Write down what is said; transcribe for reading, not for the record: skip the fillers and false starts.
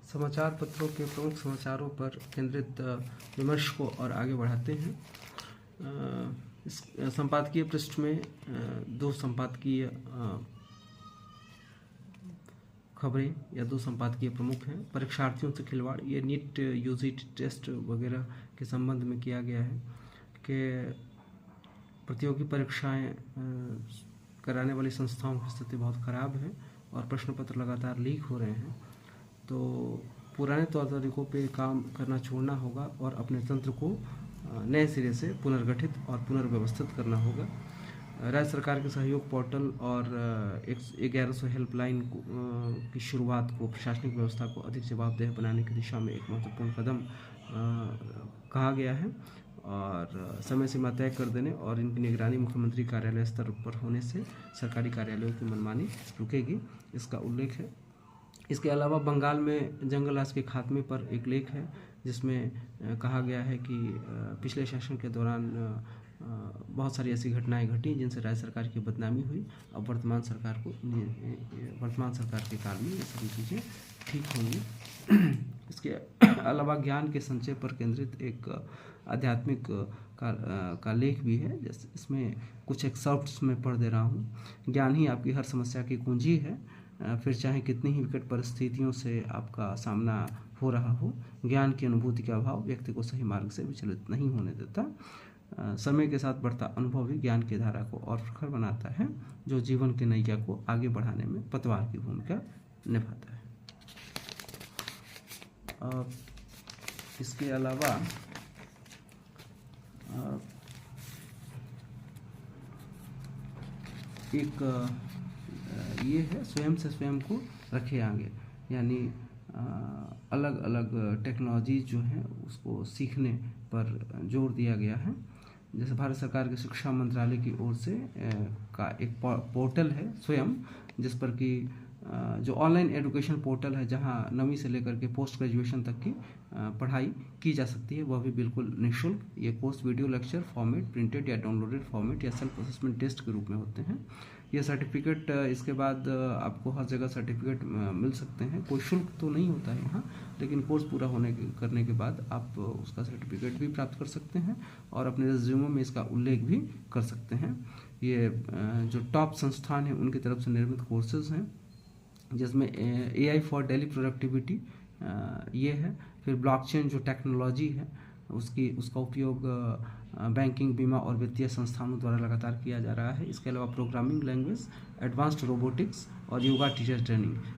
समाचार पत्रों के प्रमुख समाचारों पर केंद्रित विमर्श को और आगे बढ़ाते हैं। इस संपादकीय पृष्ठ में दो संपादकीय खबरें या दो संपादकीय प्रमुख हैं। परीक्षार्थियों से खिलवाड़, ये नीट यूजी टेस्ट वगैरह के संबंध में किया गया है कि प्रतियोगी परीक्षाएं कराने वाली संस्थाओं की स्थिति बहुत ख़राब है और प्रश्न पत्र लगातार लीक हो रहे हैं। तो पुराने तौर तरीकों पे काम करना छोड़ना होगा और अपने तंत्र को नए सिरे से पुनर्गठित और पुनर्व्यवस्थित करना होगा। राज्य सरकार के सहयोग पोर्टल और 1100 हेल्पलाइन की शुरुआत को प्रशासनिक व्यवस्था को अधिक जवाबदेह बनाने की दिशा में एक महत्वपूर्ण कदम कहा गया है और समय सीमा तय कर देने और इनकी निगरानी मुख्यमंत्री कार्यालय स्तर पर होने से सरकारी कार्यालयों की मनमानी रुकेगी, इसका उल्लेख है। इसके अलावा बंगाल में जंगल राज के खात्मे पर एक लेख है जिसमें कहा गया है कि पिछले शासन के दौरान बहुत सारी ऐसी घटनाएं घटी जिनसे राज्य सरकार की बदनामी हुई। अब वर्तमान सरकार के काल में ये सभी चीज़ें ठीक होंगी। इसके अलावा ज्ञान के संचय पर केंद्रित एक आध्यात्मिक का लेख भी है, जैसे इसमें कुछ एक्सर्प्ट्स में पढ़ दे रहा हूँ। ज्ञान ही आपकी हर समस्या की कुंजी है, फिर चाहे कितनी ही विकट परिस्थितियों से आपका सामना हो रहा हो। ज्ञान की अनुभूति का अभाव व्यक्ति को सही मार्ग से विचलित नहीं होने देता। समय के साथ बढ़ता अनुभव भी ज्ञान की धारा को और प्रखर बनाता है, जो जीवन के नैया को आगे बढ़ाने में पतवार की भूमिका निभाता है। इसके अलावा एक ये है, स्वयं से स्वयं को रखे आगे, यानी अलग अलग टेक्नोलॉजी जो है उसको सीखने पर जोर दिया गया है। जैसे भारत सरकार के शिक्षा मंत्रालय की ओर से का एक पोर्टल है स्वयं, जिस पर कि जो ऑनलाइन एजुकेशन पोर्टल है जहां 9वीं से लेकर के पोस्ट ग्रेजुएशन तक की पढ़ाई की जा सकती है, वह भी बिल्कुल निःशुल्क। ये course video lecture format, printed या डाउनलोडेड फॉर्मेट या सेल्फ असेसमेंट टेस्ट के रूप में होते हैं। ये सर्टिफिकेट इसके बाद आपको हर जगह सर्टिफिकेट मिल सकते हैं। कोई शुल्क तो नहीं होता है यहाँ, लेकिन कोर्स पूरा करने के बाद आप उसका सर्टिफिकेट भी प्राप्त कर सकते हैं और अपने रिज्यूमे में इसका उल्लेख भी कर सकते हैं। ये जो टॉप संस्थान है उनकी तरफ से निर्मित कोर्सेज हैं, जिसमें AI फॉर डेली प्रोडक्टिविटी ये है। फिर ब्लॉकचेन जो टेक्नोलॉजी है उसका उपयोग बैंकिंग, बीमा और वित्तीय संस्थानों द्वारा लगातार किया जा रहा है। इसके अलावा प्रोग्रामिंग लैंग्वेज, एडवांस्ड रोबोटिक्स और योगा टीचर ट्रेनिंग,